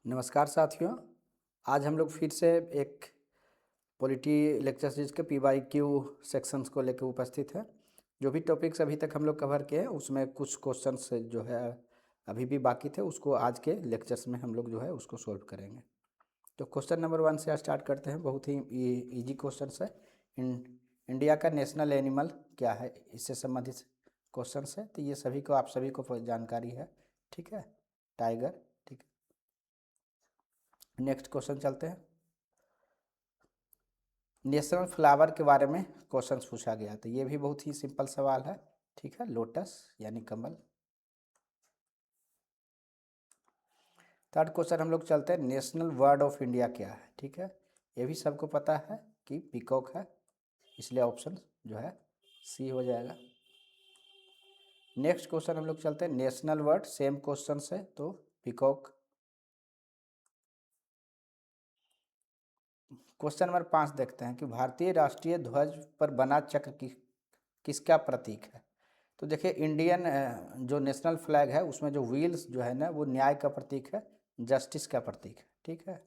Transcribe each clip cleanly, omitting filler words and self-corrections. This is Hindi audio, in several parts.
नमस्कार साथियों। आज हम लोग फिर से एक पॉलिटी लेक्चर सीरीज के PYQ सेक्शंस को लेकर उपस्थित हैं। जो भी टॉपिक्स अभी तक हम लोग कवर किए हैं उसमें कुछ क्वेश्चंस जो है अभी भी बाकी थे, उसको आज के लेक्चर्स में हम लोग जो है उसको सॉल्व करेंगे। तो क्वेश्चन नंबर 1 से स्टार्ट करते हैं। बहुत ही ईजी क्वेश्चन है। इंडिया का नेशनल एनिमल क्या है, इससे संबंधित क्वेश्चन है। तो ये सभी को आप सभी को जानकारी है, ठीक है। टाइगर, ठीक है। नेक्स्ट क्वेश्चन चलते हैं। नेशनल फ्लावर के बारे में क्वेश्चन पूछा गया, तो ये भी बहुत ही सिंपल सवाल है, ठीक है। लोटस यानी कमल। थर्ड क्वेश्चन हम लोग चलते हैं, नेशनल बर्ड ऑफ इंडिया क्या है, ठीक है। ये भी सबको पता है कि पीकॉक है, इसलिए ऑप्शन जो है सी हो जाएगा। नेक्स्ट क्वेश्चन हम लोग चलते हैं, नेशनल बर्ड, सेम क्वेश्चन है तो पीकॉक। क्वेश्चन नंबर 5 देखते हैं कि भारतीय राष्ट्रीय ध्वज पर बना चक्र किसका प्रतीक है। तो देखिए, इंडियन जो नेशनल फ्लैग है उसमें जो व्हील्स जो है ना वो न्याय का प्रतीक है, जस्टिस का प्रतीक है, ठीक है।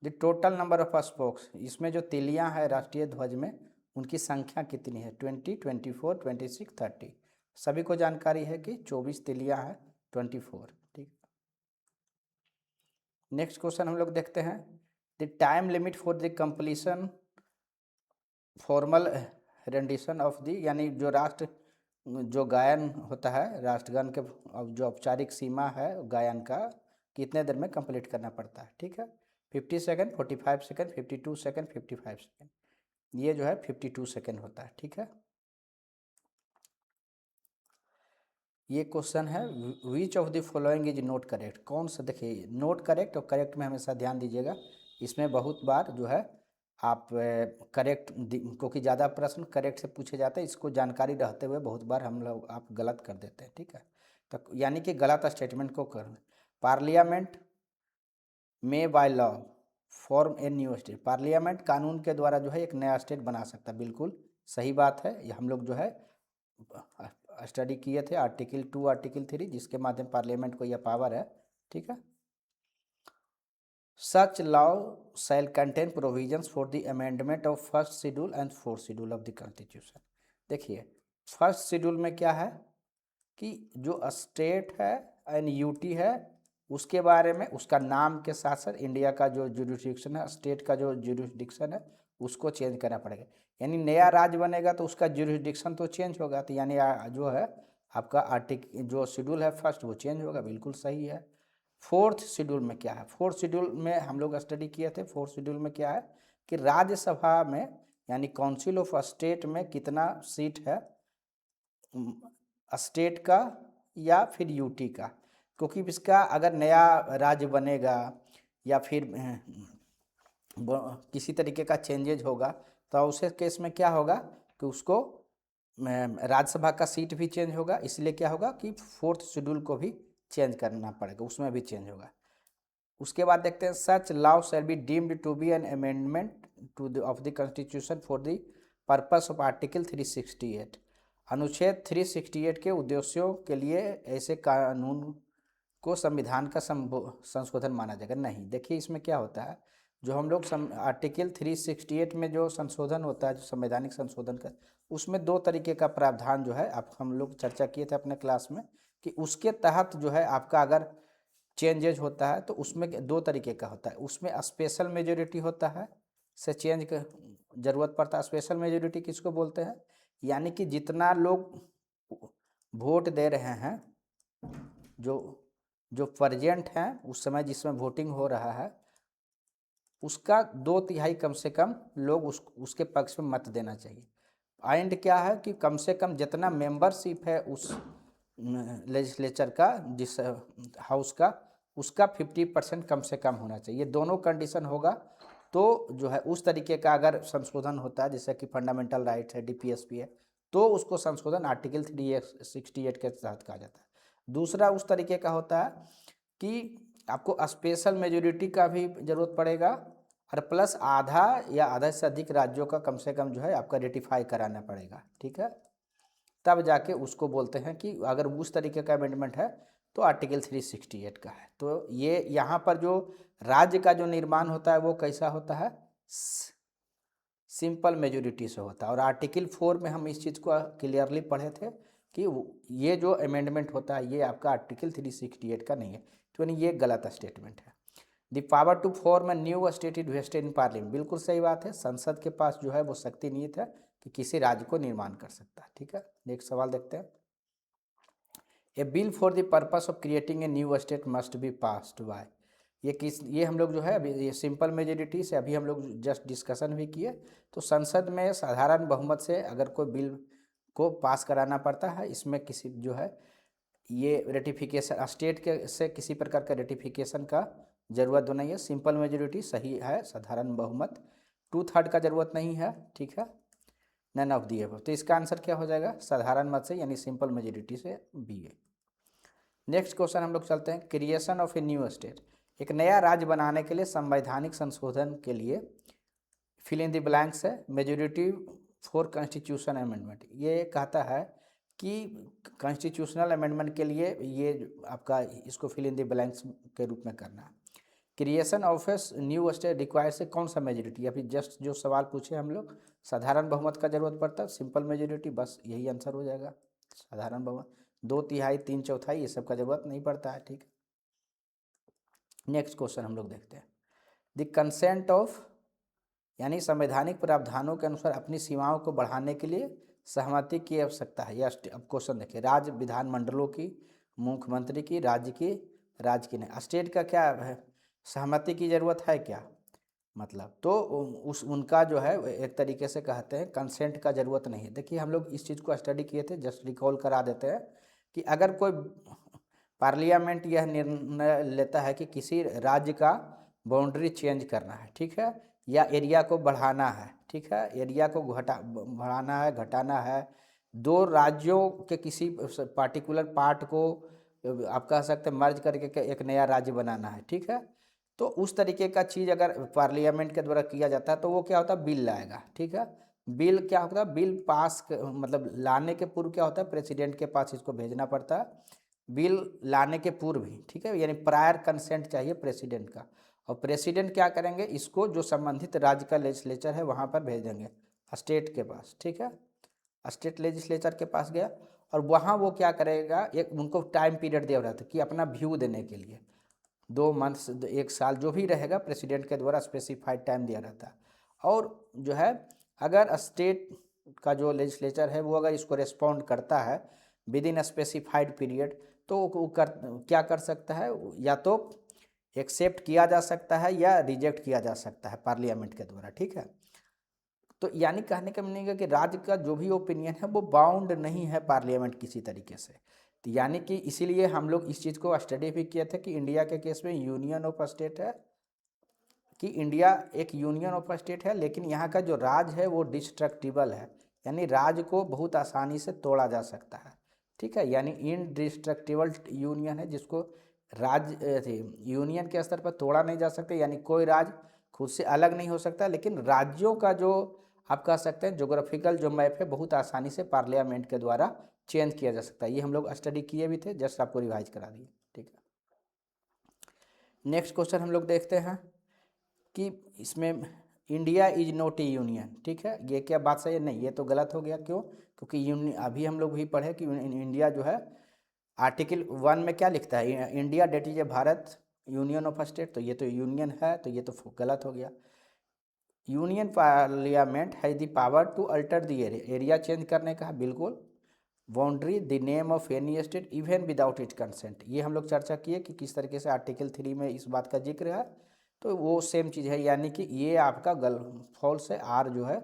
The total number of spokes, इसमें जो तिलियां हैं राष्ट्रीय ध्वज में उनकी संख्या कितनी है, 20, 24, 26, 30। सभी को जानकारी है कि 24 तिलियां हैं, 24, ठीक। नेक्स्ट क्वेश्चन हम लोग देखते हैं, the time limit for the completion formal rendition of the, यानी जो राष्ट्र जो गायन होता है राष्ट्रगान के, अब जो औपचारिक सीमा है गायन का, कितने देर में कंप्लीट करना पड़ता है, ठीक है। 50 सेकेंड, 45 सेकेंड, 52 सेकेंड, 55 सेकेंड। ये जो है 52 सेकेंड होता है, ठीक है। ये क्वेश्चन है, which of the following is note correct. कौन सा, देखिए नोट करेक्ट और करेक्ट में हमेशा ध्यान दीजिएगा। इसमें बहुत बार जो है आप करेक्ट, क्योंकि ज़्यादा प्रश्न करेक्ट से पूछे जाते हैं, इसको जानकारी रहते हुए बहुत बार हम लोग आप गलत कर देते हैं, ठीक है। तो यानी कि गलत स्टेटमेंट को कर, पार्लियामेंट में by law form a new state, parliament कानून के द्वारा जो है एक नया स्टेट बना सकता है, बिल्कुल सही बात है। ये हम लोग जो है स्टडी किए थे आर्टिकल 2, आर्टिकल 3, जिसके माध्यम पार्लियामेंट को यह पावर है, ठीक है। Such law shall contain provisions for the amendment of first schedule and fourth schedule of the constitution. देखिए, फर्स्ट शेड्यूल में क्या है कि जो स्टेट है एंड यूटी है उसके बारे में, उसका नाम के साथ साथ इंडिया का जो जुरिस्डिक्शन है, स्टेट का जो जुरिस्डिक्शन है उसको चेंज करना पड़ेगा। यानी नया राज्य बनेगा तो उसका जुरिस्डिक्शन तो चेंज होगा, तो यानी जो है आपका आर्टिकल जो शेड्यूल है फर्स्ट वो चेंज होगा, बिल्कुल सही है। फोर्थ शेड्यूल में क्या है, फोर्थ शेड्यूल में हम लोग स्टडी किए थे। फोर्थ शेड्यूल में क्या है कि राज्यसभा में यानी काउंसिल ऑफ स्टेट में कितना सीट है स्टेट का या फिर यूटी का, क्योंकि इसका अगर नया राज्य बनेगा या फिर किसी तरीके का चेंजेज होगा तो उस केस में क्या होगा कि उसको राज्यसभा का सीट भी चेंज होगा, इसलिए क्या होगा कि फोर्थ शेड्यूल को भी चेंज करना पड़ेगा, उसमें भी चेंज होगा। उसके बाद देखते हैं, such law shall be deemed to be an amendment to the of the constitution for the purpose of article 368। अनुच्छेद 368 के उद्देश्यों के लिए ऐसे कानून को संविधान का संशोधन माना जाएगा, नहीं। देखिए इसमें क्या होता है, जो हम लोग आर्टिकल 368 में जो संशोधन होता है, जो संवैधानिक संशोधन का, उसमें दो तरीके का प्रावधान जो है आप हम लोग चर्चा किए थे अपने क्लास में, कि उसके तहत जो है आपका अगर चेंजेज होता है तो उसमें दो तरीके का होता है। उसमें स्पेशल मेजोरिटी होता है, से चेंज का जरूरत पड़ता है। स्पेशल मेजोरिटी किसको बोलते हैं, यानी कि जितना लोग वोट दे रहे हैं, जो जो प्रेजेंट हैं उस समय जिसमें वोटिंग हो रहा है, उसका 2/3 कम से कम लोग उसके पक्ष में मत देना चाहिए। एंड क्या है कि कम से कम जितना मेंबरशिप है उस लेजिस्लेचर का, जिस हाउस का, उसका 50% कम से कम होना चाहिए। ये दोनों कंडीशन होगा तो जो है उस तरीके का अगर संशोधन होता है, जैसे कि फंडामेंटल राइट है, डीपीएसपी है, तो उसको संशोधन आर्टिकल 368 के तहत कहा जाता है। दूसरा उस तरीके का होता है कि आपको स्पेशल मेजोरिटी का भी जरूरत पड़ेगा, और प्लस आधा या आधा से अधिक राज्यों का कम से कम जो है आपका रेटिफाई कराना पड़ेगा, ठीक है। तब जाके उसको बोलते हैं कि अगर उस तरीके का अमेंडमेंट है तो आर्टिकल 368 का है। तो ये यहाँ पर जो राज्य का जो निर्माण होता है वो कैसा होता है, सिंपल मेजोरिटी से होता है। और आर्टिकल 4 में हम इस चीज़ को क्लियरली पढ़े थे कि ये जो अमेंडमेंट होता है ये आपका आर्टिकल 368 का नहीं है, तो यानी ये गलत स्टेटमेंट है। The power to form a new state is vested in parliament, बिल्कुल सही बात है, संसद के पास जो है वो शक्ति नहीं था कि किसी राज्य को निर्माण कर सकता है। ठीक है, नेक्स्ट सवाल देखते हैं। A bill for the purpose of creating a new state must be passed by, ये हम लोग जो है अभी ये सिंपल मेजोरिटी से अभी हम लोग जस्ट डिस्कशन भी किए। तो संसद में साधारण बहुमत से अगर कोई बिल को पास कराना पड़ता है, इसमें किसी जो है ये रेटिफिकेशन स्टेट के से किसी प्रकार का रेटिफिकेशन का ज़रूरत नहीं है, सिंपल मेजोरिटी सही है, साधारण बहुमत, 2/3 का ज़रूरत नहीं है। ठीक है, नन ऑफ दी अबव, तो इसका आंसर क्या हो जाएगा, साधारण मत से यानी सिंपल मेजोरिटी से बी है। नेक्स्ट क्वेश्चन हम लोग चलते हैं, creation of A new state, एक नया राज्य बनाने के लिए संवैधानिक संशोधन के लिए फिल इन द ब्लैंक्स है मेजोरिटी फॉर कॉन्स्टिट्यूशन अमेंडमेंट, ये कहता है कि कॉन्स्टिट्यूशनल अमेंडमेंट के लिए ये आपका इसको फिल इन द ब्लैंक्स के रूप में करना है। Creation of A new state require से कौन सा मेजोरिटी, अभी जस्ट जो सवाल पूछे हम लोग, साधारण बहुमत का जरूरत पड़ता है, सिंपल मेजोरिटी, बस यही आंसर हो जाएगा, साधारण बहुमत, 2/3 3/4 ये सब का जरूरत नहीं पड़ता है। ठीक है, नेक्स्ट क्वेश्चन हम लोग देखते हैं, द कंसेंट ऑफ, यानी संवैधानिक प्रावधानों के अनुसार अपनी सीमाओं को बढ़ाने के लिए सहमति की आवश्यकता है। यह अब क्वेश्चन देखिए, राज्य विधानमंडलों की, मुख्यमंत्री की, राज्य की नहीं, स्टेट का क्या है, सहमति की ज़रूरत है क्या, मतलब तो उस उनका जो है एक तरीके से कहते हैं कंसेंट का ज़रूरत नहीं है। देखिए हम लोग इस चीज़ को स्टडी किए थे, जस्ट रिकॉल करा देते हैं कि अगर कोई पार्लियामेंट यह निर्णय लेता है कि किसी राज्य का बाउंड्री चेंज करना है, ठीक है, या एरिया को बढ़ाना है, ठीक है, एरिया को बढ़ाना है, घटाना है, दो राज्यों के किसी पार्टिकुलर पार्ट को आप कह सकते हैं मर्ज करके एक नया राज्य बनाना है, ठीक है, तो उस तरीके का चीज़ अगर पार्लियामेंट के द्वारा किया जाता है तो वो क्या होता है, बिल लाएगा। ठीक है, बिल क्या होता है, बिल पास मतलब लाने के पूर्व क्या होता है, प्रेसिडेंट के पास इसको भेजना पड़ता है, बिल लाने के पूर्व ही, ठीक है, यानी प्रायर कंसेंट चाहिए प्रेसिडेंट का, और प्रेसिडेंट क्या करेंगे, इसको जो संबंधित राज्य का लेजिस्लेचर है वहाँ पर भेज देंगे, स्टेट के पास। ठीक है, स्टेट लेजिस्लेचर के पास गया और वहाँ वो क्या करेगा, एक उनको टाइम पीरियड दिया रहता है कि अपना व्यू देने के लिए 2 मंथ्स 1 साल जो भी रहेगा प्रेसिडेंट के द्वारा स्पेसिफाइड टाइम दिया रहता है। और जो है अगर स्टेट का जो लेजिस्लेचर है वो अगर इसको रेस्पॉन्ड करता है विद इन स्पेसिफाइड पीरियड तो वो क्या कर सकता है, या तो एक्सेप्ट किया जा सकता है या रिजेक्ट किया जा सकता है पार्लियामेंट के द्वारा। ठीक है, तो यानी कहने का मीनिंग है कि राज्य का जो भी ओपिनियन है वो बाउंड नहीं है पार्लियामेंट किसी तरीके से। तो यानी कि इसीलिए हम लोग इस चीज़ को स्टडी भी किए थे कि इंडिया के केस में यूनियन ऑफ स्टेट है, कि इंडिया एक यूनियन ऑफ स्टेट है, लेकिन यहाँ का जो राज है वो डिस्ट्रक्टिबल है, यानी राज को बहुत आसानी से तोड़ा जा सकता है। ठीक है, यानी इनडिस्ट्रक्टिबल यूनियन है जिसको राज्य यूनियन के स्तर पर तोड़ा नहीं जा सकता, यानी कोई राज्य खुद से अलग नहीं हो सकता, लेकिन राज्यों का जो आप कह सकते हैं जोग्राफिकल जो मैप है बहुत आसानी से पार्लियामेंट के द्वारा चेंज किया जा सकता है। ये हम लोग स्टडी किए भी थे, जस्ट आपको रिवाइज करा दिए। ठीक है, नेक्स्ट क्वेश्चन हम लोग देखते हैं कि इसमें India is not A union. ठीक है, ये क्या बात सही है, नहीं, ये तो गलत हो गया, क्यों, क्योंकि अभी हम लोग भी पढ़े कि इंडिया जो है आर्टिकल 1 में क्या लिखता है, India that is a Bharat union of state, तो ये तो यूनियन है, तो ये तो गलत हो गया। Union parliament has the power to alter the area change करने का, बिल्कुल, boundary the name of any state even without it consent, ये हम लोग चर्चा किए कि किस तरीके से आर्टिकल 3 में इस बात का जिक्र है, तो वो सेम चीज़ है, यानी कि ये आपका फॉल्स है, आर जो है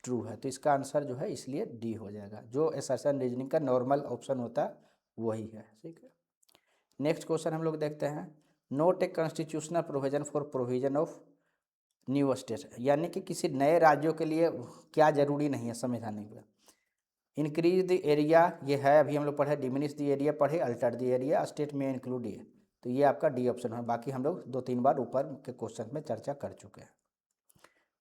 ट्रू है, तो इसका आंसर जो है इसलिए डी हो जाएगा, जो असर्शन रीजनिंग का नॉर्मल ऑप्शन होता है वही है। ठीक है, नेक्स्ट क्वेश्चन हम लोग देखते हैं, note a constitutional provision for provision of new state, यानी कि किसी नए राज्यों के लिए क्या जरूरी नहीं है संवैधानिक में, इंक्रीज द एरिया ये है, अभी हम लोग पढ़े, डिमिनिश द एरिया पढ़े, अल्टर द एरिया स्टेट में इंक्लूड ये, तो ये आपका डी ऑप्शन है, बाकी हम लोग 2-3 बार ऊपर के क्वेश्चन में चर्चा कर चुके हैं।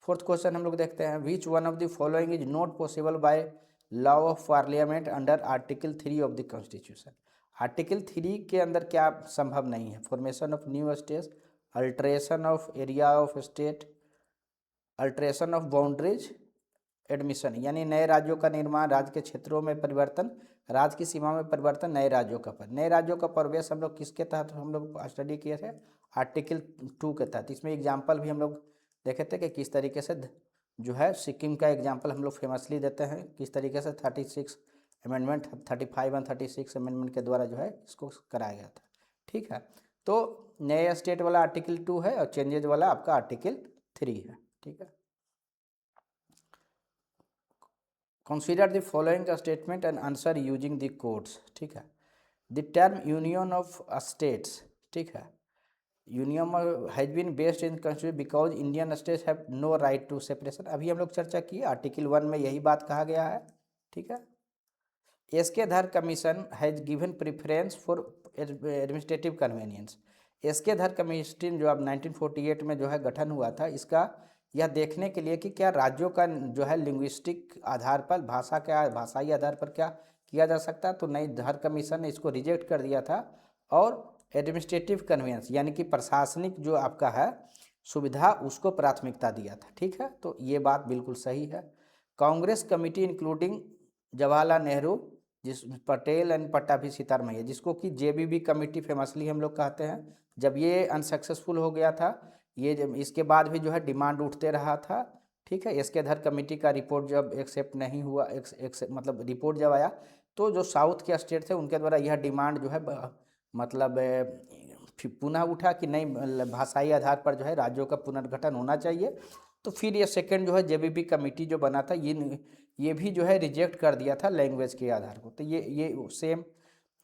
फोर्थ क्वेश्चन हम लोग देखते हैं, which one of the following is not possible by law of parliament under article 3 of the constitution. Article 3 के अंदर क्या संभव नहीं है? Formation of new states, alteration of area of state, alteration of boundaries, admission यानी नए राज्यों का निर्माण, राज्य के क्षेत्रों में परिवर्तन, राज्य की सीमा में परिवर्तन, नए राज्यों का नए राज्यों का प्रवेश हम लोग किसके तहत हम लोग स्टडी किए थे? आर्टिकल 2 के तहत। इसमें एग्जाम्पल भी हम लोग देखे थे कि किस तरीके से जो है सिक्किम का एग्जाम्पल हम लोग फेमसली देते हैं, किस तरीके से 36 अमेंडमेंट 35 और 36 अमेंडमेंट के द्वारा जो है इसको कराया गया था। ठीक है, तो नए स्टेट वाला आर्टिकल 2 है और चेंजेज वाला आपका आर्टिकल 3 है। ठीक है, consider the following statement and answer using the codes. ठीक है, the term union of states, ठीक है, union has been based in constitution because Indian states have no right to separation. अभी हम लोग चर्चा की आर्टिकल 1 में यही बात कहा गया है। ठीक है, S K Dhar commission has given preference for administrative convenience. S K Dhar commission जो अब 1948 में जो है गठन हुआ था, इसका यह देखने के लिए कि क्या राज्यों का जो है लिंग्विस्टिक आधार पर, भाषा के भाषाई आधार पर क्या किया जा सकता है, तो नई धर कमीशन ने इसको रिजेक्ट कर दिया था और एडमिनिस्ट्रेटिव कन्वीनियंस यानी कि प्रशासनिक जो आपका है सुविधा उसको प्राथमिकता दिया था। ठीक है, तो ये बात बिल्कुल सही है। कांग्रेस कमेटी इंक्लूडिंग जवाहरलाल नेहरू, जिस पटेल एंड पट्टाभी सितारमैया, जिसको कि जेबीबी कमेटी फेमसली हम लोग कहते हैं, जब ये अनसक्सेसफुल हो गया था, ये इसके बाद भी जो है डिमांड उठते रहा था। ठीक है, इसके धर कमेटी का रिपोर्ट जब एक्सेप्ट नहीं हुआ, मतलब रिपोर्ट जब आया तो जो साउथ के स्टेट थे उनके द्वारा यह डिमांड जो है मतलब पुनः उठा कि नहीं, भाषाई आधार पर जो है राज्यों का पुनर्गठन होना चाहिए। तो फिर ये सेकंड जो है जेबीबी कमेटी जो बना था ये भी जो है रिजेक्ट कर दिया था लैंग्वेज के आधार को। तो ये सेम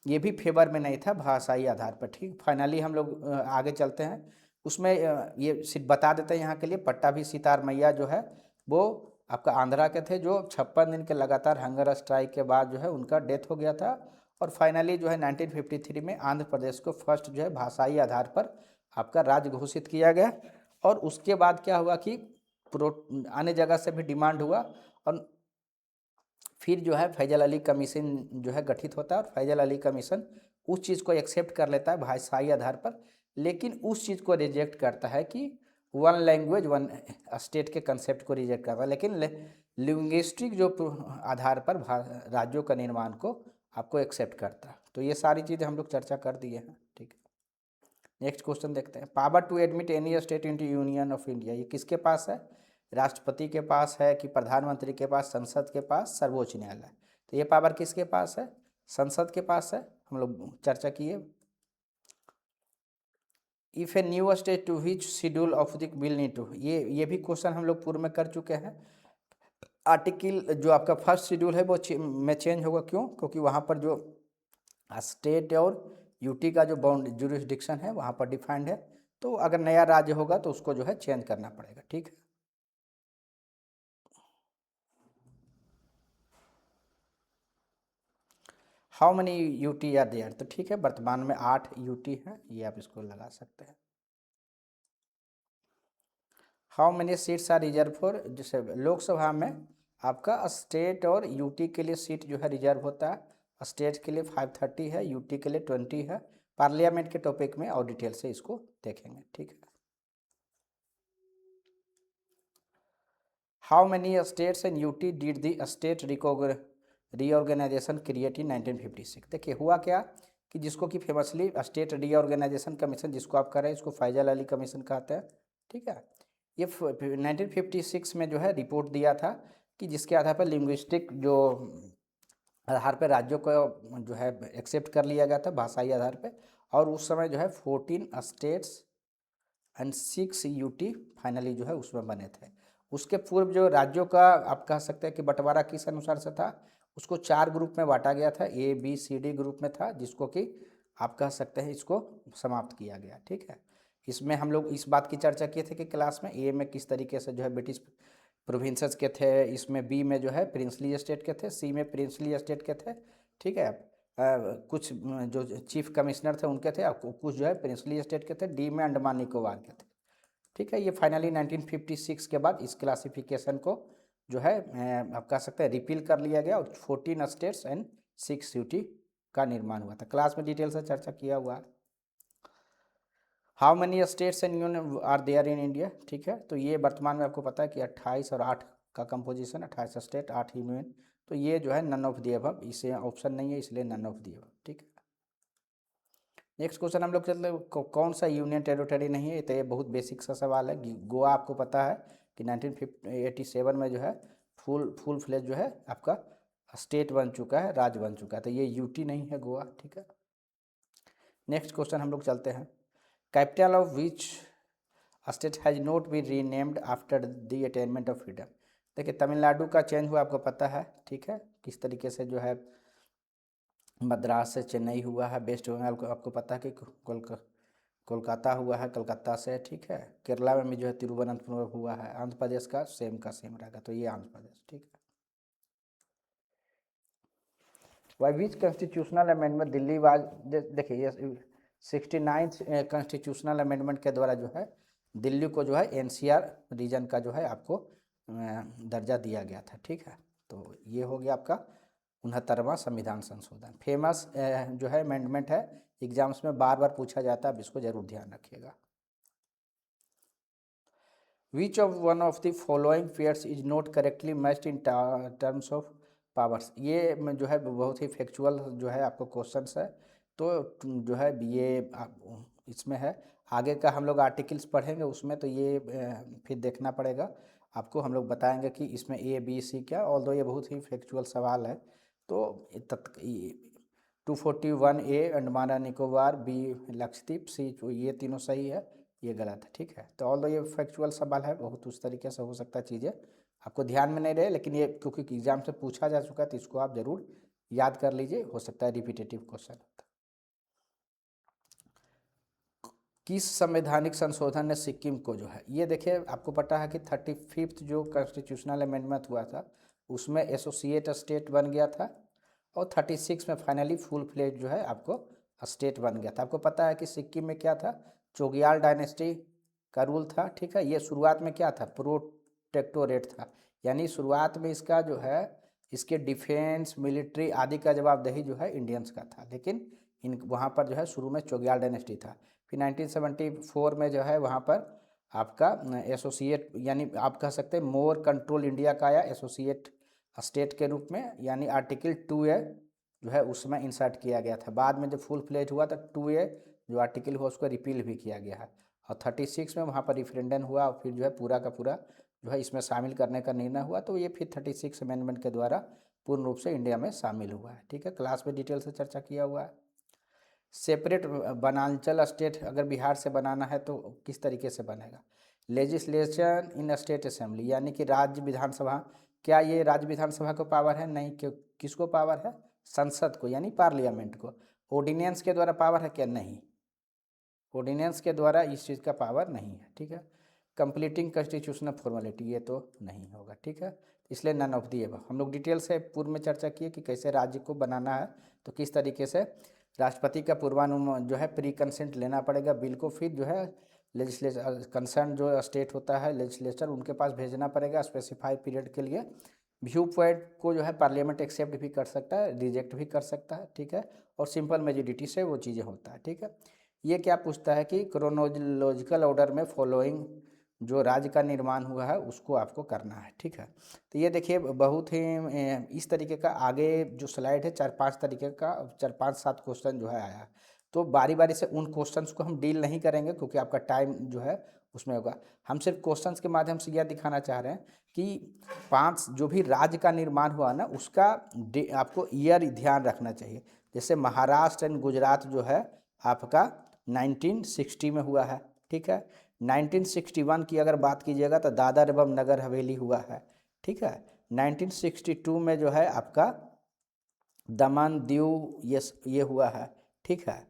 ये भी फेवर में नहीं था भाषाई आधार पर। ठीक, फाइनली हम लोग आगे चलते हैं, उसमें ये सिर्फ बता देते हैं यहाँ के लिए, पट्टाभी सितारमैया जो है वो आपका आंध्रा के थे, जो 56 दिन के लगातार हंगर स्ट्राइक के बाद जो है उनका डेथ हो गया था। और फाइनली जो है 1953 में आंध्र प्रदेश को फर्स्ट जो है भाषाई आधार पर आपका राज्य घोषित किया गया। और उसके बाद क्या हुआ कि अन्य जगह से भी डिमांड हुआ और फिर जो है फैजल अली कमीशन जो है गठित होता है और फैजल अली कमीशन उस चीज़ को एक्सेप्ट कर लेता है भाषाई आधार पर, लेकिन उस चीज़ को रिजेक्ट करता है कि वन लैंग्वेज वन स्टेट के कंसेप्ट को रिजेक्ट करता है, लेकिन लिंग्विस्टिक जो आधार पर राज्यों का निर्माण को आपको एक्सेप्ट करता है। तो ये सारी चीज़ें हम लोग चर्चा कर दिए हैं। ठीक है, नेक्स्ट क्वेश्चन देखते हैं। Power to admit any state into union of India, ये किसके पास है? राष्ट्रपति के पास है कि प्रधानमंत्री के पास, संसद के पास, सर्वोच्च न्यायालय? तो ये पावर किसके पास है? संसद के पास है, हम लोग चर्चा किए। If a new state to which schedule of the bill need to, ये भी क्वेश्चन हम लोग पूर्व में कर चुके हैं। आर्टिकल जो आपका फर्स्ट शेड्यूल है वो में चेंज होगा, क्यों? क्योंकि वहाँ पर जो स्टेट और यूटी का जो बाउंड जुरिस्डिक्शन है वहाँ पर डिफाइंड है, तो अगर नया राज्य होगा तो उसको जो है चेंज करना पड़ेगा। ठीक है, how many UT are there, तो ठीक है, वर्तमान में 8 यूटी हैं, ये आप इसको लगा सकते हैं। How many seats are reserve for, जैसे लोकसभा में आपका स्टेट और यूटी के लिए सीट जो है रिजर्व होता है, स्टेट के लिए 530 है, यूटी के लिए 20 है। पार्लियामेंट के टॉपिक में और डिटेल से इसको देखेंगे। ठीक है, how many states and UT did the state reorganisation create in 1956। देखिए हुआ क्या कि जिसको कि फेमसली स्टेट रीऑर्गेनाइजेशन कमीशन जिसको आप कर रहे हैं, इसको फैजल अली कमीशन कहते हैं। ठीक है, ये 1956 में जो है रिपोर्ट दिया था कि जिसके आधार पर लिंग्विस्टिक जो आधार पर राज्यों को जो है एक्सेप्ट कर लिया गया था भाषाई आधार पर, और उस समय जो है 14 स्टेट्स एंड 6 यूटी फाइनली जो है उसमें बने थे। उसके पूर्व जो राज्यों का आप कह सकते हैं कि बंटवारा किस अनुसार से था, उसको 4 ग्रुप में बांटा गया था, A B C D group में था, जिसको कि आप कह सकते हैं इसको समाप्त किया गया। ठीक है, इसमें हम लोग इस बात की चर्चा किए थे कि क्लास में ए में किस तरीके से जो है ब्रिटिश प्रोविंसेस के थे, इसमें बी में जो है प्रिंसली स्टेट के थे, सी में प्रिंसली स्टेट के थे। ठीक है, कुछ जो चीफ कमिश्नर थे उनके थे, कुछ जो है प्रिंसली स्टेट के थे, डी में अंडमान निकोबार के थे। ठीक है, ये फाइनली 1956 के बाद इस क्लासिफिकेशन को जो है आप कह सकते हैं रिपील कर लिया गया और 14 स्टेट्स एंड 6 यूटी का निर्माण हुआ था। क्लास में डिटेल से चर्चा किया हुआ है। How many states and union are there in India, ठीक है। तो ये वर्तमान में आपको पता है कि 28 और 8 का कंपोजिशन, 28 स्टेट 8 यूनियन। तो ये जो है नन ऑफ दी अबव, इसे ऑप्शन नहीं है इसलिए नन ऑफ दी अबव, ठीक है। नेक्स्ट क्वेश्चन हम लोग चलते हैं, कौन सा यूनियन टेरिटरी नहीं है। तो ये बहुत बेसिक सा सवाल है। गोवा आपको पता है कि 1987 में जो है फुल फ्लेज जो है आपका स्टेट बन चुका है, राज्य बन चुका है। तो ये यूटी नहीं है गोवा, ठीक है। नेक्स्ट क्वेश्चन हम लोग चलते हैं, capital of which state has not be renamed after the attainment of freedom. देखिए तमिलनाडु का चेंज हुआ आपको पता है, ठीक है, किस तरीके से जो है मद्रास से चेन्नई हुआ है। वेस्ट बंगाल को आपको पता है कि कोलकाता हुआ है कलकत्ता से, ठीक है। केरला में भी जो है तिरुवनंतपुरम हुआ है। आंध्र प्रदेश का सेम रहेगा, तो ये आंध्र प्रदेश, ठीक है। Why which constitutional amendment Delhi was, देखिए ये 69 कॉन्स्टिट्यूशनल अमेंडमेंट के द्वारा जो है दिल्ली को जो है एनसीआर रीजन का जो है आपको दर्जा दिया गया था, ठीक है। तो ये हो गया आपका 69वां संविधान संशोधन। फेमस जो है अमेंडमेंट है, एग्जाम्स में बार बार पूछा जाता है, अब इसको जरूर ध्यान रखिएगा। Which of one of the following pairs is not correctly matched in terms of powers. ये जो है बहुत ही फैक्चुअल जो है आपको क्वेश्चंस है। तो जो है ये इसमें है, आगे का हम लोग आर्टिकल्स पढ़ेंगे उसमें, तो ये फिर देखना पड़ेगा आपको। हम लोग बताएंगे कि इसमें ए बी सी क्या, ऑल्दो ये बहुत ही फैक्चुअल सवाल है। तो 241A अंडमान और निकोबार, बी लक्षद्वीप, सी ये तीनों सही है, ये गलत है, ठीक है। तो ऑल्दो ये फैक्चुअल सवाल है, बहुत उस तरीके से हो सकता है चीज़ें आपको ध्यान में नहीं रहे, लेकिन ये क्योंकि एग्जाम से पूछा जा चुका है तो इसको आप जरूर याद कर लीजिए, हो सकता है रिपीटेटिव क्वेश्चन होता है। किस संवैधानिक संशोधन ने सिक्किम को जो है, ये देखिए आपको पता है कि 35th जो कॉन्स्टिट्यूशनल अमेंडमेंट हुआ था उसमें एसोसिएट स्टेट बन गया था, और 36 में फाइनली फुल फ्लेज जो है आपको स्टेट बन गया था। आपको पता है कि सिक्किम में क्या था, चोग्याल डायनेस्टी का रूल था, ठीक है। ये शुरुआत में क्या था, प्रोटेक्टोरेट था, यानी शुरुआत में इसका जो है इसके डिफेंस मिलिट्री आदि का जवाबदेही जो है इंडियंस का था, लेकिन इन वहाँ पर जो है शुरू में चोग्याल डायनेस्टी था। फिर 1974 में जो है वहाँ पर आपका एसोसिएट, यानी आप कह सकते हैं मोर कंट्रोल इंडिया का आया एसोसिएट स्टेट के रूप में, यानी आर्टिकल 2A जो है उसमें इंसर्ट किया गया था। बाद में जब फुल फ्लेज हुआ तो 2A जो आर्टिकल हुआ उसको रिपील भी किया गया है, और 36 में वहाँ पर रिफरेंडम हुआ और फिर जो है पूरा का पूरा जो है इसमें शामिल करने का निर्णय हुआ। तो ये फिर 36 अमेंडमेंट के द्वारा पूर्ण रूप से इंडिया में शामिल हुआ है, ठीक है। क्लास में डिटेल से चर्चा किया हुआ है। सेपरेट वनांचल स्टेट अगर बिहार से बनाना है तो किस तरीके से बनेगा, लेजिस्लेशन इन स्टेट असेंबली, यानी कि राज्य विधानसभा। क्या ये राज्य विधानसभा को पावर है, नहीं। क्यों, किसको पावर है, संसद को यानी पार्लियामेंट को। ऑर्डिनेंस के द्वारा पावर है क्या, नहीं, ऑर्डिनेंस के द्वारा इस चीज़ का पावर नहीं है, ठीक है। कंप्लीटिंग कॉन्स्टिट्यूशनल फॉर्मेलिटी, ये तो नहीं होगा, ठीक है। इसलिए नन ऑफ दी अबव। हम लोग डिटेल से पूर्व में चर्चा किए कि कैसे राज्य को बनाना है, तो किस तरीके से राष्ट्रपति का पूर्वानुमोदन जो है प्री कंसेंट लेना पड़ेगा बिल को, फिर जो है लेजिस्लेचर कंसर्न जो स्टेट होता है लेजिस्लेचर उनके पास भेजना पड़ेगा स्पेसिफाइड पीरियड के लिए। व्यू पॉइंट को जो है पार्लियामेंट एक्सेप्ट भी कर सकता है, रिजेक्ट भी कर सकता है, ठीक है। और सिंपल मेजोरिटी से वो चीज़ें होता है, ठीक है। ये क्या पूछता है कि क्रोनोलॉजिकल ऑर्डर में फॉलोइंग जो राज्य का निर्माण हुआ है उसको आपको करना है, ठीक है। तो ये देखिए बहुत ही इस तरीके का आगे जो स्लाइड है 4-5 तरीके का 4-5-7 क्वेश्चन जो है आया। तो बारी बारी से उन क्वेश्चंस को हम डील नहीं करेंगे क्योंकि आपका टाइम जो है उसमें होगा। हम सिर्फ क्वेश्चंस के माध्यम से यह दिखाना चाह रहे हैं कि 5 जो भी राज्य का निर्माण हुआ ना उसका आपको ईयर ध्यान रखना चाहिए। जैसे महाराष्ट्र एंड गुजरात जो है आपका 1960 में हुआ है, ठीक है। 1961 की अगर बात कीजिएगा तो दादर एवं नगर हवेली हुआ है, ठीक है। 1962 में जो है आपका दमन दीव ये हुआ है, ठीक है।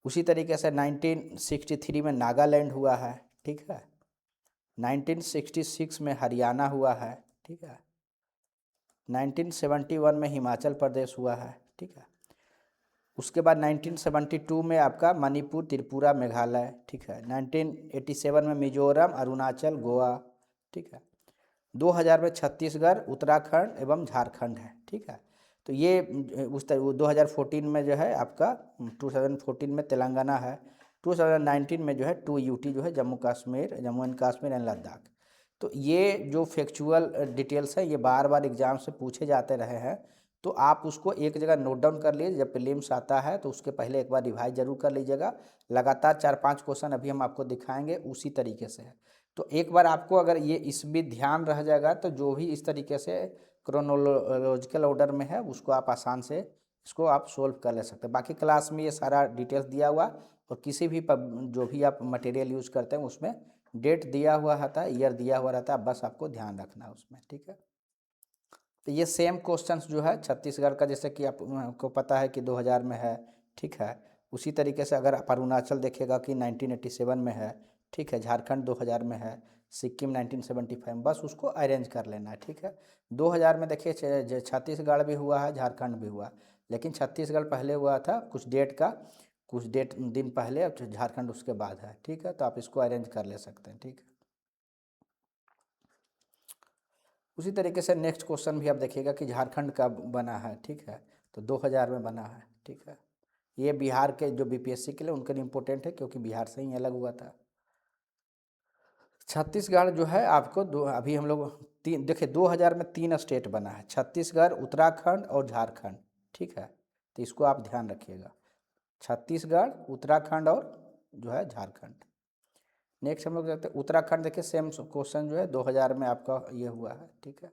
उसी तरीके से 1963 में नागालैंड हुआ है, ठीक है। 1966 में हरियाणा हुआ है, ठीक है। 1971 में हिमाचल प्रदेश हुआ है, ठीक है। उसके बाद 1972 में आपका मणिपुर त्रिपुरा मेघालय, ठीक है। 1987 में मिजोरम अरुणाचल गोवा, ठीक है। 2000 में छत्तीसगढ़, उत्तराखंड एवं झारखंड है, ठीक है। तो ये उस तरह 2014 में जो है आपका 2014 में तेलंगाना है, 2019 में जो है 2 यूटी जो है जम्मू एंड कश्मीर एंड लद्दाख। तो ये जो फैक्चुअल डिटेल्स है ये बार बार एग्जाम से पूछे जाते रहे हैं, तो आप उसको एक जगह नोट डाउन कर लीजिए। जब प्रीलिम्स आता है तो उसके पहले एक बार रिवाइज जरूर कर लीजिएगा। लगातार 4-5 क्वेश्चन अभी हम आपको दिखाएंगे उसी तरीके से है। तो एक बार आपको अगर ये इस भी ध्यान रह जाएगा तो जो भी इस तरीके से क्रोनोलॉजिकल ऑर्डर में है उसको आप आसान से इसको आप सोल्व कर ले सकते हैं। बाकी क्लास में ये सारा डिटेल्स दिया हुआ, और किसी भी जो भी आप मटेरियल यूज़ करते हैं उसमें डेट दिया हुआ रहता है, ईयर दिया हुआ रहता है, बस आपको ध्यान रखना है उसमें, ठीक है। तो ये सेम क्वेश्चंस जो है छत्तीसगढ़ का, जैसे कि आपको पता है कि 2000 में है, ठीक है। उसी तरीके से अगर आप अरुणाचल देखेगा कि 1987 में है, ठीक है। झारखंड 2000 में है, सिक्किम 1975 में, बस उसको अरेंज कर लेना है, ठीक है। 2000 में देखिए छत्तीसगढ़ भी हुआ है, झारखंड भी हुआ, लेकिन छत्तीसगढ़ पहले हुआ था कुछ डेट दिन पहले, और झारखंड उसके बाद है, ठीक है। तो आप इसको अरेंज कर ले सकते हैं, ठीक है। उसी तरीके से नेक्स्ट क्वेश्चन भी आप देखिएगा कि झारखंड का बना है, ठीक है। तो 2000 में बना है, ठीक है। ये बिहार के जो बीपीएससी के लिए उनके लिए इम्पोर्टेंट है, क्योंकि बिहार से ही अलग हुआ था। छत्तीसगढ़ जो है आपको अभी हम लोग तीन देखिए, 2000 में 3 स्टेट बना है, छत्तीसगढ़, उत्तराखंड और झारखंड, ठीक है। तो इसको आप ध्यान रखिएगा, छत्तीसगढ़, उत्तराखंड और जो है झारखंड। नेक्स्ट हम लोग देखते हैं उत्तराखंड। देखिए सेम क्वेश्चन जो है 2000 में आपका ये हुआ है, ठीक है।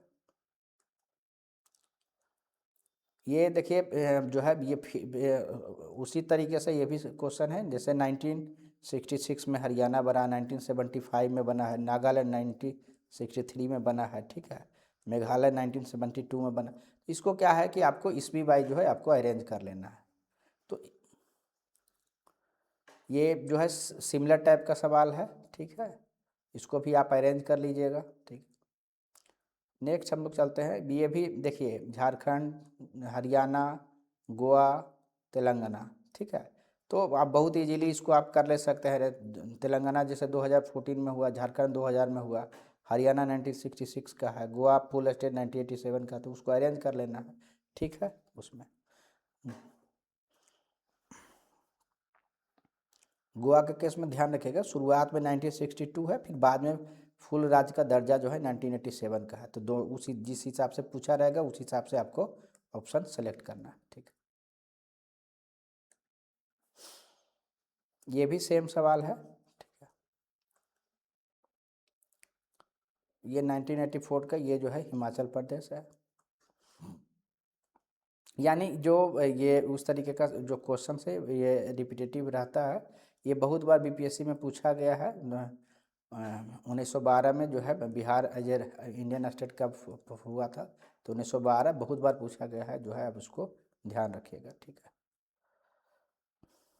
ये देखिए जो है ये उसी तरीके से ये भी क्वेश्चन है, जैसे 1966 में हरियाणा बना, 1975 में बना है, नागालैंड 1963 में बना है, ठीक है। मेघालय 1972 में बना। इसको क्या है कि आपको ईस्वी बाई जो है आपको अरेंज कर लेना है। तो ये जो है सिमिलर टाइप का सवाल है, ठीक है। इसको भी आप अरेंज कर लीजिएगा, ठीक। नेक्स्ट हम लोग चलते हैं, ये भी देखिए झारखंड, हरियाणा, गोवा, तेलंगाना, ठीक है। तो आप बहुत इजीली इसको आप कर ले सकते हैं। तेलंगाना जैसे 2014 में हुआ, झारखंड 2000 में हुआ, हरियाणा 1966 का है, गोवा फुल स्टेट 1987 का, तो उसको अरेंज कर लेना है, ठीक है। उसमें गोवा के केस में ध्यान रखिएगा, शुरुआत में 1962 है, फिर बाद में फुल राज्य का दर्जा जो है 1987 का है। तो दो उसी जिस हिसाब से पूछा रहेगा उस हिसाब से आपको ऑप्शन सेलेक्ट करना है, ठीक है। ये भी सेम सवाल है, ठीक है। ये 1984 का, ये जो है हिमाचल प्रदेश है। यानी जो ये उस तरीके का जो क्वेश्चन है ये रिपीटेटिव रहता है। ये बहुत बार बीपीएससी में पूछा गया है। 1912 में जो है Bihar as a Indian state कब हुआ था, तो 1912 बहुत बार पूछा गया है जो है, अब उसको ध्यान रखिएगा, ठीक है।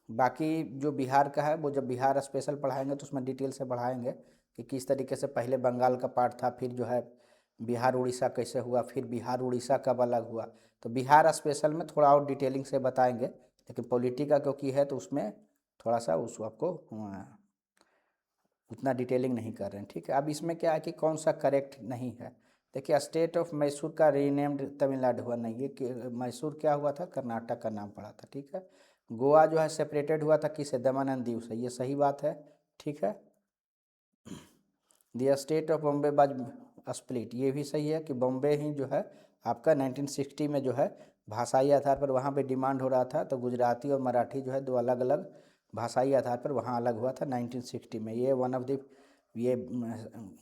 बाकी जो बिहार का है वो जब बिहार स्पेशल पढ़ाएंगे तो उसमें डिटेल से पढ़ाएंगे कि किस तरीके से पहले बंगाल का पार्ट था, फिर जो है बिहार उड़ीसा कैसे हुआ, फिर बिहार उड़ीसा कब अलग हुआ। तो बिहार स्पेशल में थोड़ा और डिटेलिंग से बताएंगे, लेकिन पॉलिटी का क्योंकि है तो उसमें थोड़ा सा उसको आपको उतना डिटेलिंग नहीं कर रहे हैं, ठीक है। अब इसमें क्या है कि कौन सा करेक्ट नहीं है। देखिए स्टेट ऑफ मैसूर का रीनेम्ड तमिलनाडु हुआ नहीं, ये मैसूर क्या हुआ था, कर्नाटक का नाम पड़ा था, ठीक है। गोवा जो है सेपरेटेड हुआ था किससे, दमन एंड दीव से, ये सही बात है, ठीक है। द स्टेट ऑफ बॉम्बे बाज स्प्लिट, ये भी सही है कि बॉम्बे ही जो है आपका 1960 में जो है भाषाई आधार पर वहाँ पे डिमांड हो रहा था, तो गुजराती और मराठी जो है दो अलग अलग भाषाई आधार पर वहाँ अलग हुआ था 1960 में। ये वन ऑफ द ये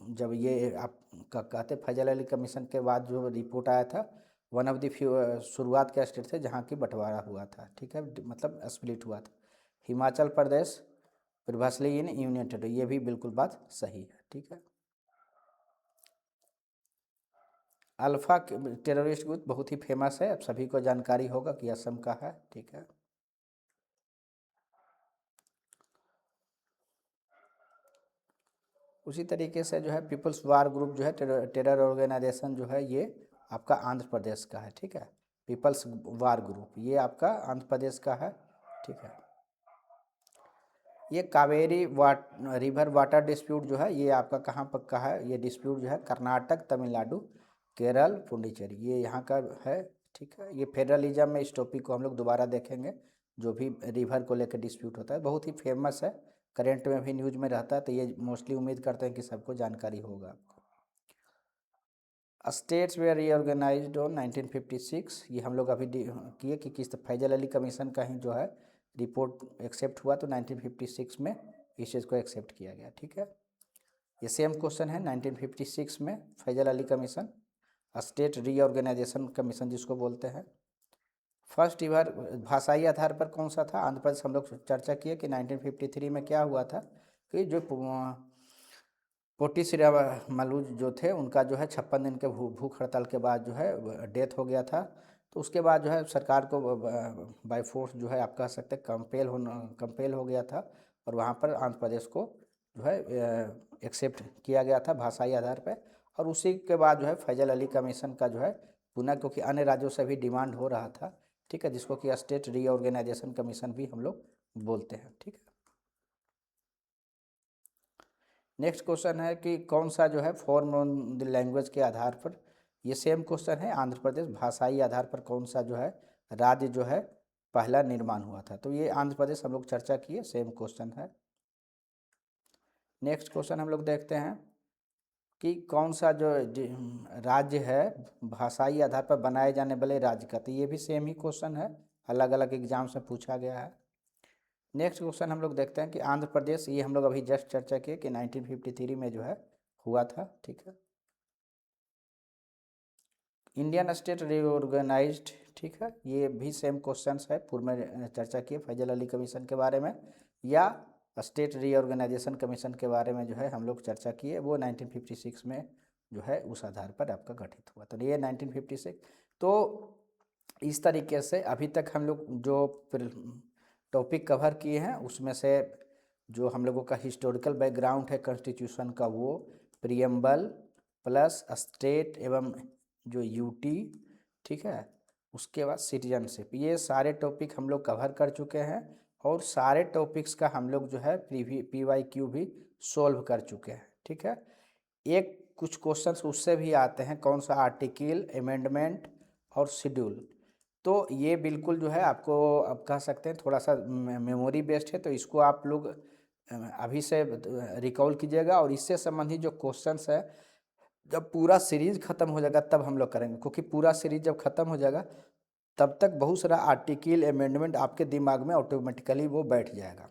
जब ये आप कहते फैजल अली कमीशन के बाद जो रिपोर्ट आया था, वन ऑफ द शुरुआत के स्टेट थे जहाँ की बंटवारा हुआ था, ठीक है, मतलब स्प्लिट हुआ था। Himachal Pradesh previously in union territory, ये भी बिल्कुल बात सही है, ठीक है। अल्फा टेररिस्ट ग्रुप बहुत ही फेमस है, अब सभी को जानकारी होगा कि असम का है, ठीक है। उसी तरीके से जो है पीपल्स वार ग्रुप जो है टेरर ऑर्गेनाइजेशन जो है ये आपका आंध्र प्रदेश का है, ठीक है। पीपल्स वार ग्रुप ये आपका आंध्र प्रदेश का है, ठीक है। ये कावेरी रिवर वाटर डिस्प्यूट जो है ये आपका कहाँ पर का है, ये डिस्प्यूट जो है कर्नाटक, तमिलनाडु, केरल, पुडुचेरी, ये यहाँ का है। ठीक है, ये फेडरलिज्म में इस टॉपिक को हम लोग दोबारा देखेंगे। जो भी रिवर को लेकर डिस्प्यूट होता है बहुत ही फेमस है, करेंट में भी न्यूज में रहता है, तो ये मोस्टली उम्मीद करते हैं कि सबको जानकारी होगा आपको। स्टेट्स वेयर रीऑर्गेनाइज्ड ऑन 1956, ये हम लोग अभी किए कि किस फैजल अली कमीशन का ही जो है रिपोर्ट एक्सेप्ट हुआ, तो 1956 में इस चीज़ को एक्सेप्ट किया गया। ठीक है, ये सेम क्वेश्चन है 1956 में Fazal Ali commission, state reorganisation commission जिसको बोलते हैं। फर्स्ट इवर भाषाई आधार पर कौन सा था, आंध्र प्रदेश। हम लोग चर्चा किए कि 1953 में क्या हुआ था कि जो पोटी श्रीरामुलु जो थे उनका जो है 56 दिन के भूख हड़ताल के बाद जो है डेथ हो गया था। तो उसके बाद जो है सरकार को बाय फोर्स जो है आप कह सकते हैं कंपेल हो गया था, और वहाँ पर आंध्र प्रदेश को जो है एक्सेप्ट किया गया था भाषाई आधार पर। और उसी के बाद जो है फैजल अली कमीशन का जो है पुनः, क्योंकि अन्य राज्यों से भी डिमांड हो रहा था, ठीक है, जिसको कि स्टेट रीऑर्गेनाइजेशन कमीशन भी हम लोग बोलते हैं। ठीक है, नेक्स्ट क्वेश्चन है कि कौन सा जो है फॉर्म ऑन द लैंग्वेज के आधार पर, ये सेम क्वेश्चन है, आंध्र प्रदेश भाषाई आधार पर कौन सा जो है राज्य जो है पहला निर्माण हुआ था, तो ये आंध्र प्रदेश हम लोग चर्चा किए, सेम क्वेश्चन है। नेक्स्ट क्वेश्चन हम लोग देखते हैं कि कौन सा जो राज्य है भाषाई आधार पर बनाए जाने वाले राज्य का, तो ये भी सेम ही क्वेश्चन है, अलग अलग एग्जाम से पूछा गया है। नेक्स्ट क्वेश्चन हम लोग देखते हैं कि आंध्र प्रदेश, ये हम लोग अभी जस्ट चर्चा किए कि 1953 में जो है हुआ था। ठीक है, इंडियन स्टेट रीऑर्गेनाइज्ड, ठीक है, ये भी सेम क्वेश्चंस है, पूर्व में चर्चा किए फैजल अली कमीशन के बारे में, या स्टेट रीऑर्गेनाइजेशन कमीशन के बारे में जो है हम लोग चर्चा किए, वो 1956 में जो है उस आधार पर आपका गठित हुआ, तो ये 1956। तो इस तरीके से अभी तक हम लोग जो टॉपिक कवर किए हैं उसमें से जो हम लोगों का हिस्टोरिकल बैकग्राउंड है कॉन्स्टिट्यूशन का, वो प्रियम्बल प्लस स्टेट एवं जो यूटी, ठीक है, उसके बाद सिटीजनशिप, ये सारे टॉपिक हम लोग कवर कर चुके हैं, और सारे टॉपिक्स का हम लोग जो है PYQ भी सॉल्व कर चुके हैं। ठीक है, एक कुछ क्वेश्चंस उससे भी आते हैं, कौन सा आर्टिकल, अमेंडमेंट और शेड्यूल, तो ये बिल्कुल जो है आपको अब कह सकते हैं थोड़ा सा मेमोरी बेस्ड है, तो इसको आप लोग अभी से रिकॉल कीजिएगा, और इससे संबंधित जो क्वेश्चंस है जब पूरा सीरीज खत्म हो जाएगा तब हम लोग करेंगे, क्योंकि पूरा सीरीज जब खत्म हो जाएगा तब तक बहुत सारा आर्टिकल अमेंडमेंट आपके दिमाग में ऑटोमेटिकली वो बैठ जाएगा,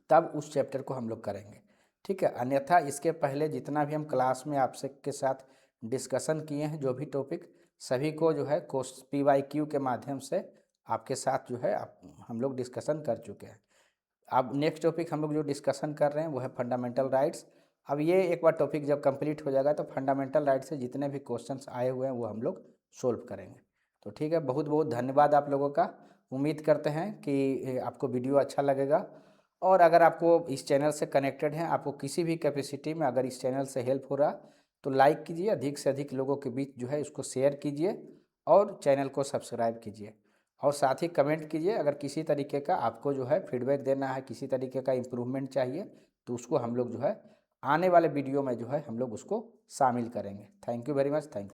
तब उस चैप्टर को हम लोग करेंगे। ठीक है, अन्यथा इसके पहले जितना भी हम क्लास में आपसे के साथ डिस्कशन किए हैं जो भी टॉपिक, सभी को जो है PYQ के माध्यम से आपके साथ जो है हम लोग डिस्कशन कर चुके हैं। अब नेक्स्ट टॉपिक हम लोग जो डिस्कशन कर रहे हैं वो है फंडामेंटल राइट्स। अब ये एक बार टॉपिक जब कंप्लीट हो जाएगा तो फंडामेंटल राइट्स से जितने भी क्वेश्चंस आए हुए हैं वो हम लोग सोल्व करेंगे। तो ठीक है, बहुत बहुत धन्यवाद आप लोगों का। उम्मीद करते हैं कि आपको वीडियो अच्छा लगेगा, और अगर आपको इस चैनल से कनेक्टेड हैं, आपको किसी भी कैपेसिटी में अगर इस चैनल से हेल्प हो रहा तो लाइक कीजिए, अधिक से अधिक लोगों के बीच जो है इसको शेयर कीजिए, और चैनल को सब्सक्राइब कीजिए, और साथ ही कमेंट कीजिए अगर किसी तरीके का आपको जो है फीडबैक देना है, किसी तरीके का इम्प्रूवमेंट चाहिए, तो उसको हम लोग जो है आने वाले वीडियो में जो है हम लोग उसको शामिल करेंगे। Thank you very much, thank you.